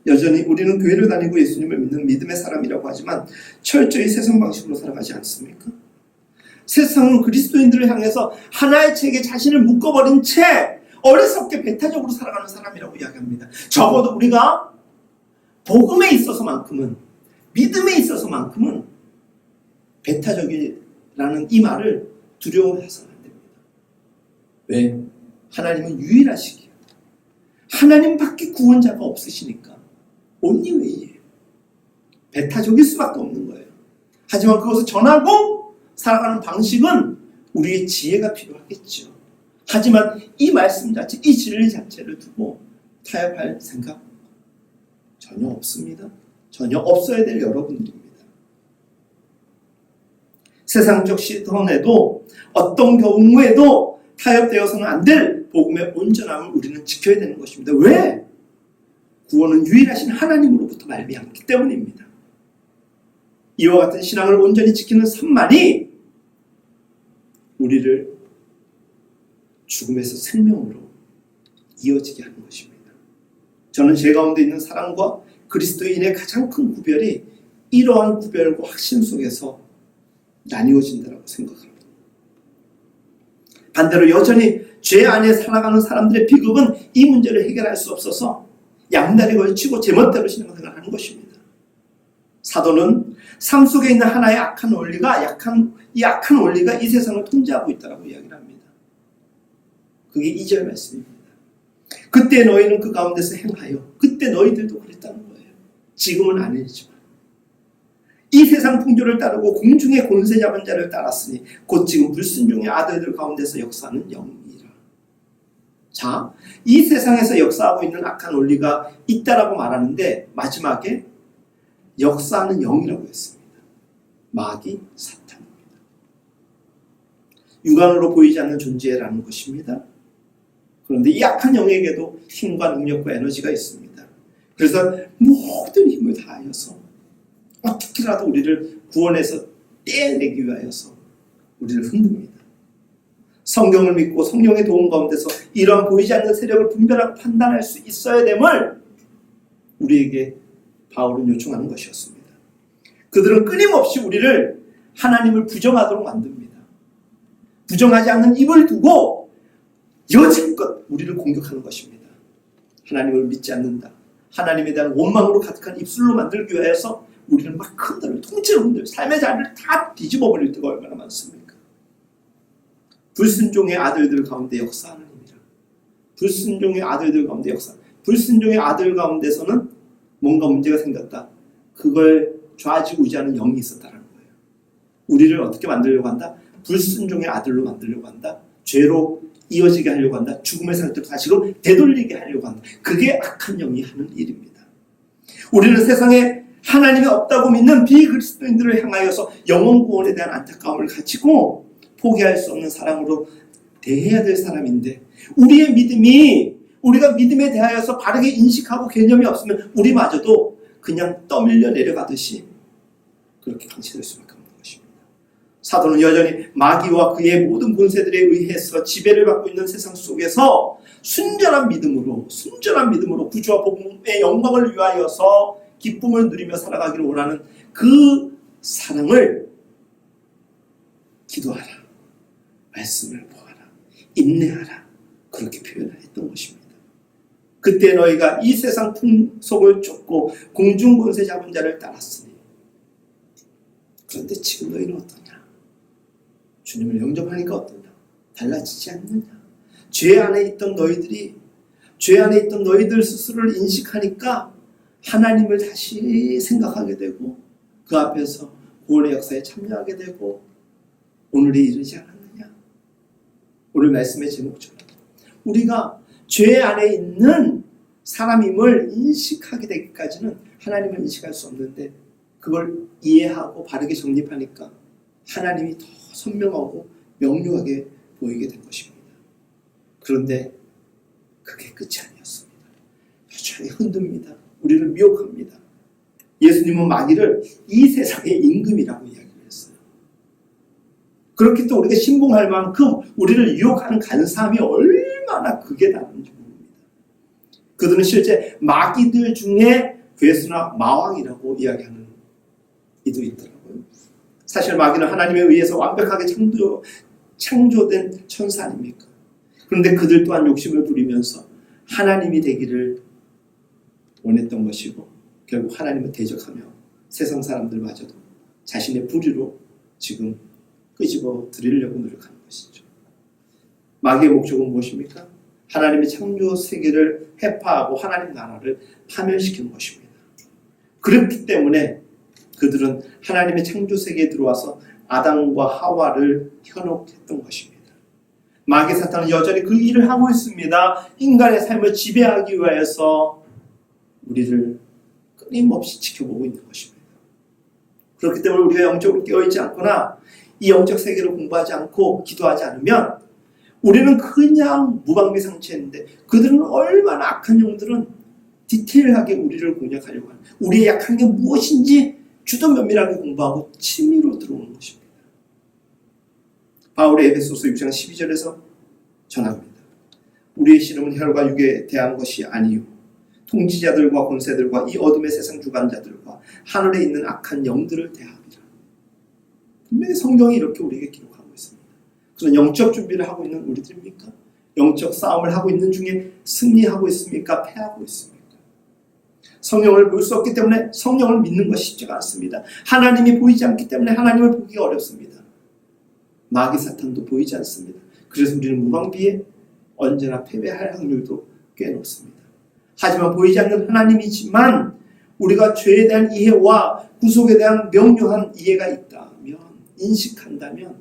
S1: 여전히 우리는 교회를 다니고 예수님을 믿는 믿음의 사람이라고 하지만 철저히 세상 방식으로 살아가지 않습니까? 세상은 그리스도인들을 향해서 하나의 책에 자신을 묶어버린 채 어리석게 배타적으로 살아가는 사람이라고 이야기합니다. 적어도 우리가 복음에 있어서만큼은, 믿음에 있어서만큼은 배타적이라는 이 말을 두려워해서는 안 됩니다. 왜? 하나님은 유일하시기에 하나님밖에 구원자가 없으시니까 온리웨이예요. 배타적일 수밖에 없는 거예요. 하지만 그것을 전하고 살아가는 방식은 우리의 지혜가 필요하겠죠. 하지만 이 말씀 자체, 이 진리 자체를 두고 타협할 생각 전혀 없습니다. 전혀 없어야 될 여러분들입니다. 세상적 시선에도 어떤 경우에도 타협되어서는 안 될 복음의 온전함을 우리는 지켜야 되는 것입니다. 왜? 구원은 유일하신 하나님으로부터 말미암기 때문입니다. 이와 같은 신앙을 온전히 지키는 삶만이 우리를 죽음에서 생명으로 이어지게 하는 것입니다. 저는 제 가운데 있는 사랑과 그리스도인의 가장 큰 구별이 이러한 구별과 확신 속에서 나뉘어진다고 생각합니다. 반대로 여전히 죄 안에 살아가는 사람들의 비극은 이 문제를 해결할 수 없어서 양다리 걸치고 제멋대로 신앙생활을 하는 것입니다. 사도는 삶 속에 있는 하나의 악한 원리가 이 악한 원리가 이 세상을 통제하고 있다고 이야기를 합니다. 그게 2절 말씀입니다. 그때 너희는 그 가운데서 행하여, 그때 너희들도 그랬다는 거예요. 지금은 아니지만 이 세상 풍조를 따르고 공중의 권세 잡은 자를 따랐으니 곧 지금 불순종의 아들들 가운데서 역사하는 영이라. 자, 이 세상에서 역사하고 있는 악한 원리가 있다라고 말하는데 마지막에 역사하는 영이라고 했습니다. 마귀 사탄입니다. 육안으로 보이지 않는 존재라는 것입니다. 그런데 이 악한 영에게도 힘과 능력과 에너지가 있습니다. 그래서 모든 힘을 다하여서 어떻게라도 우리를 구원해서 떼내기 위하여서 우리를 흔듭니다. 성경을 믿고 성령의 도움 가운데서 이러한 보이지 않는 세력을 분별하고 판단할 수 있어야 됨을 우리에게 바울은 요청하는 것이었습니다. 그들은 끊임없이 우리를 하나님을 부정하도록 만듭니다. 부정하지 않는 입을 두고 여지껏 우리를 공격하는 것입니다. 하나님을 믿지 않는다. 하나님에 대한 원망으로 가득한 입술로 만들기 위해서 우리를 막 흔들어, 통째로 흔들어, 삶의 자리를 다 뒤집어 버릴 때가 얼마나 많습니까? 불순종의 아들들 가운데 역사하는 힘이라. 불순종의 아들들 가운데 역사. 불순종의 아들 가운데서는 뭔가 문제가 생겼다. 그걸 좌지우지하는 영이 있었다는 거예요. 우리를 어떻게 만들려고 한다? 불순종의 아들로 만들려고 한다. 죄로 이어지게 하려고 한다. 죽음의 상태로 다시금 되돌리게 하려고 한다. 그게 악한 영이 하는 일입니다. 우리는 세상에 하나님이 없다고 믿는 비그리스도인들을 향하여서 영원 구원에 대한 안타까움을 가지고 포기할 수 없는 사랑으로 대해야 될 사람인데, 우리의 믿음이, 우리가 믿음에 대하여서 바르게 인식하고 개념이 없으면 우리마저도 그냥 떠밀려 내려가듯이 그렇게 방치될 수밖에 없는 것입니다. 사도는 여전히 마귀와 그의 모든 본세들에 의해서 지배를 받고 있는 세상 속에서 순전한 믿음으로 구주와 복음의 영광을 위하여서 기쁨을 누리며 살아가기를 원하는 그 사랑을 기도하라, 말씀을 보아라, 인내하라, 그렇게 표현했던 것입니다. 그때 너희가 이 세상 풍속을 쫓고 공중권세 잡은 자를 따랐으니, 그런데 지금 너희는 어떠냐? 주님을 영접하니까 어떠냐? 달라지지 않느냐? 죄 안에 있던 너희들 스스로를 인식하니까 하나님을 다시 생각하게 되고 그 앞에서 구원의 역사에 참여하게 되고 오늘에 이르지 않았느냐? 오늘 말씀의 제목처럼 우리가 죄 안에 있는 사람임을 인식하게 되기까지는 하나님을 인식할 수 없는데, 그걸 이해하고 바르게 정립하니까 하나님이 더 선명하고 명료하게 보이게 된 것입니다. 그런데 그게 끝이 아니었습니다. 여전히 흔듭니다. 우리를 미혹합니다. 예수님은 마귀를 이 세상의 임금이라고 이야기를 했어요. 그렇기 또 우리가 신봉할 만큼 우리를 유혹하는 간사함이 얼마나 극에 달하는지 모릅니다. 그들은 실제 마귀들 중에 괴수나 마왕이라고 이야기하는 이도 있더라고요. 사실 마귀는 하나님에 의해서 완벽하게 창조된 천사 아닙니까? 그런데 그들 또한 욕심을 부리면서 하나님이 되기를 원했던 것이고, 결국 하나님을 대적하며 세상 사람들마저도 자신의 부리로 지금 끄집어 드리려고 노력하는 것이죠. 마귀의 목적은 무엇입니까? 하나님의 창조 세계를 해파하고 하나님 나라를 파멸시키는 것입니다. 그렇기 때문에 그들은 하나님의 창조 세계에 들어와서 아담과 하와를 현혹했던 것입니다. 마귀 사탄은 여전히 그 일을 하고 있습니다. 인간의 삶을 지배하기 위해서 우리를 끊임없이 지켜보고 있는 것입니다. 그렇기 때문에 우리가 영적으로 깨어있지 않거나 이 영적 세계를 공부하지 않고 기도하지 않으면 우리는 그냥 무방비상체인데, 그들은 얼마나 악한 영들은 디테일하게 우리를 공략하려고 하는, 우리의 약한 게 무엇인지 주도 면밀하게 공부하고 치밀어 들어오는 것입니다. 바울의 에베소서 6장 12절에서 전합니다. 우리의 씨름은 혈과 육에 대한 것이 아니요 통치자들과 권세들과 이 어둠의 세상 주관자들과 하늘에 있는 악한 영들을 대하리라. 분명히 성경이 이렇게 우리에게 기록하고 있습니다. 그런 영적 준비를 하고 있는 우리들입니까? 영적 싸움을 하고 있는 중에 승리하고 있습니까? 패하고 있습니까? 성령을 볼 수 없기 때문에 성령을 믿는 것이 쉽지가 않습니다. 하나님이 보이지 않기 때문에 하나님을 보기가 어렵습니다. 마귀 사탄도 보이지 않습니다. 그래서 우리는 무방비에 언제나 패배할 확률도 꽤 높습니다. 하지만 보이지 않는 하나님이지만 우리가 죄에 대한 이해와 구속에 대한 명료한 이해가 있다면, 인식한다면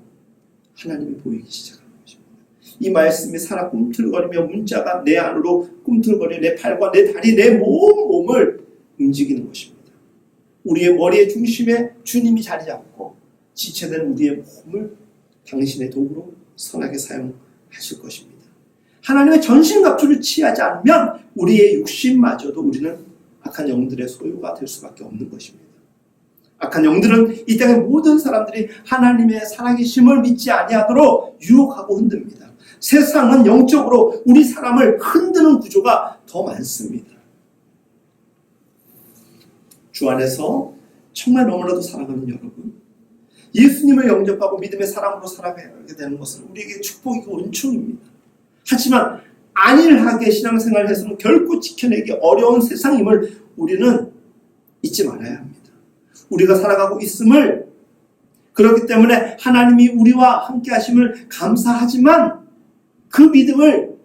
S1: 하나님이 보이기 시작하는 것입니다. 이 말씀이 살아 꿈틀거리며 문자가 내 안으로 꿈틀거리며 내 팔과 내 다리, 내 몸을 움직이는 것입니다. 우리의 머리의 중심에 주님이 자리 잡고 지체된 우리의 몸을 당신의 도구로 선하게 사용하실 것입니다. 하나님의 전신갑주를 취하지 않으면 우리의 육신마저도 우리는 악한 영들의 소유가 될 수밖에 없는 것입니다. 악한 영들은 이 땅의 모든 사람들이 하나님의 살아계심을 믿지 아니하도록 유혹하고 흔듭니다. 세상은 영적으로 우리 사람을 흔드는 구조가 더 많습니다. 주 안에서 정말 너무나도 사랑하는 여러분, 예수님을 영접하고 믿음의 사람으로 살아가게 되는 것은 우리에게 축복이고 은총입니다. 하지만 안일하게 신앙생활을 해서는 결코 지켜내기 어려운 세상임을 우리는 잊지 말아야 합니다. 우리가 살아가고 있음을, 그렇기 때문에 하나님이 우리와 함께 하심을 감사하지만 그 믿음을,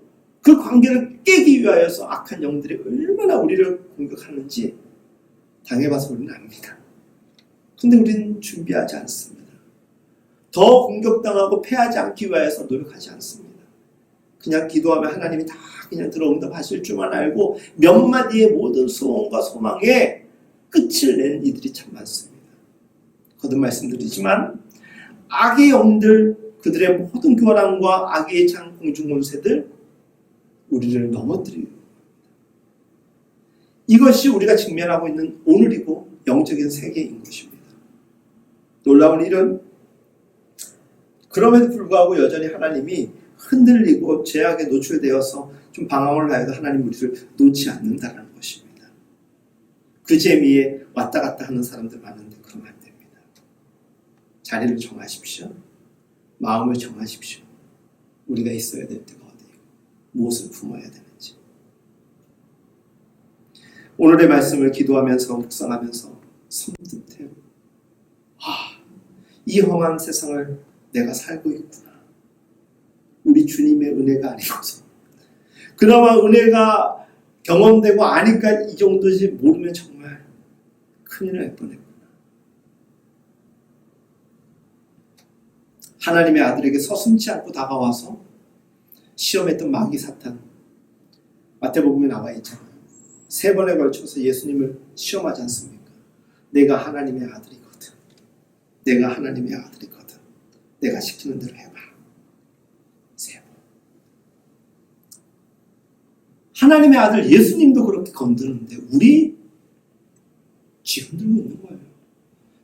S1: 그 관계를 깨기 위하여서 악한 영들이 얼마나 우리를 공격하는지 당해봐서 우리는 압니다. 근데 우리는 준비하지 않습니다. 더 공격당하고 패하지 않기 위해서 노력하지 않습니다. 그냥 기도하면 하나님이 다 그냥 들어응답하실 줄만 알고 몇 마디의 모든 소원과 소망에 끝을 낸 이들이 참 많습니다. 거듭 말씀드리지만 악의 영들, 그들의 모든 교란과 악의 창 공중권세들 우리를 넘어뜨리고, 이것이 우리가 직면하고 있는 오늘이고 영적인 세계인 것입니다. 놀라운 일은 그럼에도 불구하고 여전히 하나님이 흔들리고 죄악에 노출되어서 좀 방황을 하여도 하나님 우리를 놓지 않는다는 것입니다. 그 재미에 왔다 갔다 하는 사람들 많은데 그러면 안 됩니다. 자리를 정하십시오. 마음을 정하십시오. 우리가 있어야 될 때가 어디예요? 무엇을 품어야 되는지. 오늘의 말씀을 기도하면서 묵상하면서 섬뜩해요. 이 험한 세상을 내가 살고 있구나. 우리 주님의 은혜가 아니고서. 그나마 은혜가 경험되고 아니까 이 정도지 모르면 정말 큰일 날 뻔했구나. 하나님의 아들에게 서슴지 않고 다가와서 시험했던 마귀 사탄. 마태복음에 나와 있잖아요. 3번에 걸쳐서 예수님을 시험하지 않습니까? 내가 하나님의 아들이거든. 내가 하나님의 아들이거든. 내가 시키는 대로 해봐. 3번. 하나님의 아들 예수님도 그렇게 건드는데 우리 지금 흔들고 있는 거예요.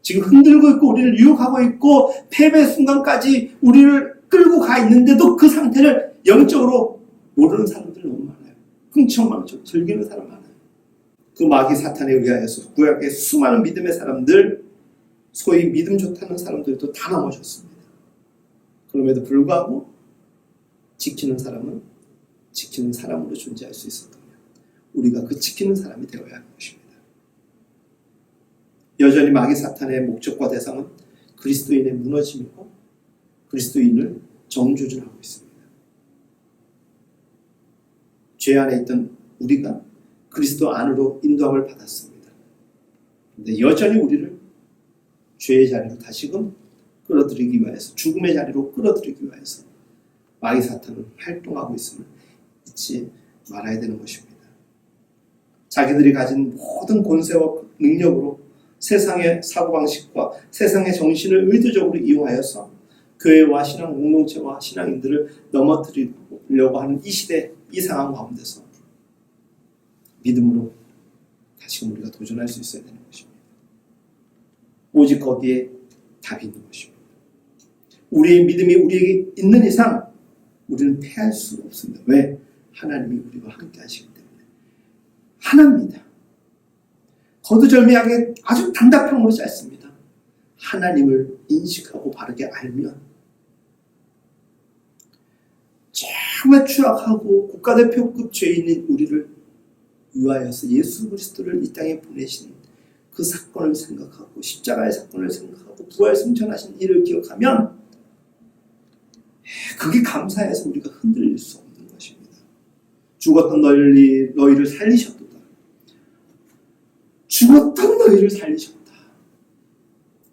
S1: 지금 흔들고 있고 우리를 유혹하고 있고 패배 순간까지 우리를 끌고 가 있는데도 그 상태를 영적으로 모르는 사람들 너무 많아요. 흥청망청 즐기는 사람 많아요. 그 마귀 사탄에 의하여서 구약의 수많은 믿음의 사람들, 소위 믿음 좋다는 사람들도 다 넘어졌습니다. 그럼에도 불구하고 지키는 사람은 지키는 사람으로 존재할 수 있었다면 우리가 그 지키는 사람이 되어야 하는 것입니다. 여전히 마귀 사탄의 목적과 대상은 그리스도인의 무너짐이고 그리스도인을 정조준하고 있습니다. 죄 안에 있던 우리가 그리스도 안으로 인도함을 받았습니다. 그런데 여전히 우리를 죄의 자리로 다시금 끌어들이기 위해서, 죽음의 자리로 끌어들이기 위해서 마귀 사탄은 활동하고 있음을 잊지 말아야 되는 것입니다. 자기들이 가진 모든 권세와 능력으로 세상의 사고방식과 세상의 정신을 의도적으로 이용하여서 교회와 신앙 공동체와 신앙인들을 넘어뜨리려고 하는 이 시대, 이 상황 가운데서 믿음으로 다시금 우리가 도전할 수 있어야 되는 것입니다. 오직 거기에 답이 있는 것입니다. 우리의 믿음이 우리에게 있는 이상 우리는 패할 수 없습니다. 왜? 하나님이 우리와 함께 하시기 때문에. 하나입니다. 거두절미하게 아주 단답형으로 짧습니다. 하나님을 인식하고 바르게 알면 정말 추악하고 국가대표급 죄인인 우리를 위하여서 예수 그리스도를 이 땅에 보내신 그 사건을 생각하고 십자가의 사건을 생각하고 부활 승천하신 일을 기억하면 그게 감사해서 우리가 흔들릴 수 없는 것입니다. 죽었던 너희를 살리셨도다. 죽었던 너희를 살리셨다.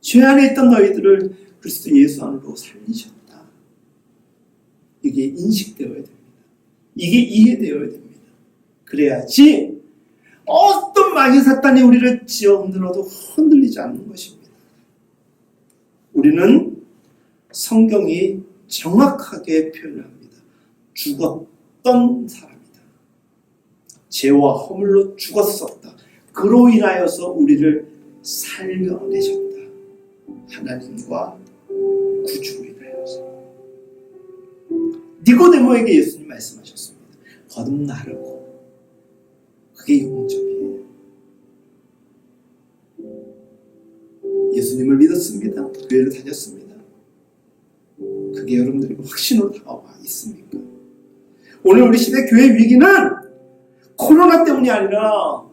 S1: 죄 안에 있던 너희들을 그리스도 예수 안으로 살리셨다. 이게 인식되어야 됩니다. 이게 이해되어야 됩니다. 그래야지 어떤 마귀 사탄이 우리를 지어 흔들어도 흔들리지 않는 것입니다. 우리는 성경이 정확하게 표현합니다. 죽었던 사람이다. 죄와 허물로 죽었었다. 그로 인하여서 우리를 살려내셨다. 하나님과 구주로 인하여서. 니고데모에게 예수님 말씀하셨습니다. 거듭나라고. 그게 용접이에요. 예수님을 믿었습니다. 교회를 다녔습니다. 그게 여러분들에게 확신으로 다가와 있습니까? 오늘 우리 시대 교회 위기는 코로나 때문이 아니라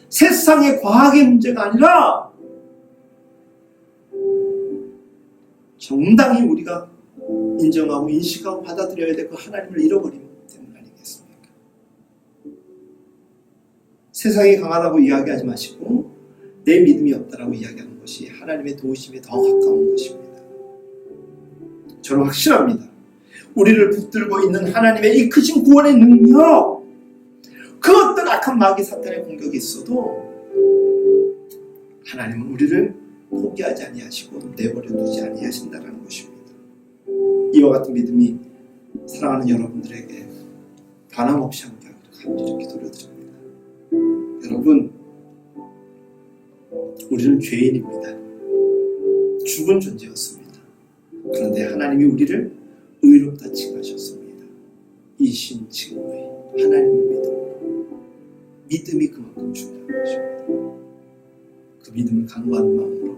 S1: 세상의 과학의 문제가 아니라 정당히 우리가 인정하고 인식하고 받아들여야 될 그 하나님을 잃어버린 때문 아니겠습니까? 세상이 강하다고 이야기하지 마시고 내 믿음이 없다라고 이야기하는 것이 하나님의 도우심에 더 가까운 것입니다. 저는 확실합니다. 우리를 붙들고 있는 하나님의 이 크신 구원의 능력, 그 어떤 악한 마귀 사탄의 공격이 있어도 하나님은 우리를 포기하지 아니하시고 내버려 두지 아니하신다는 것입니다. 이와 같은 믿음이 사랑하는 여러분들에게 변함없이 함께하기를 간절히 기도드립니다. 여러분, 우리는 죄인입니다. 죽은 존재였습니다. 그런데 하나님이 우리를 의롭다 칭하셨습니다. 이신칭의 하나님을 믿음이 그만큼 중요한 것입니다. 그 믿음을 간구하는 마음으로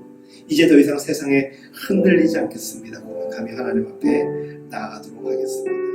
S1: 이제 더 이상 세상에 흔들리지 않겠습니다. 감히 하나님 앞에 나아가도록 하겠습니다.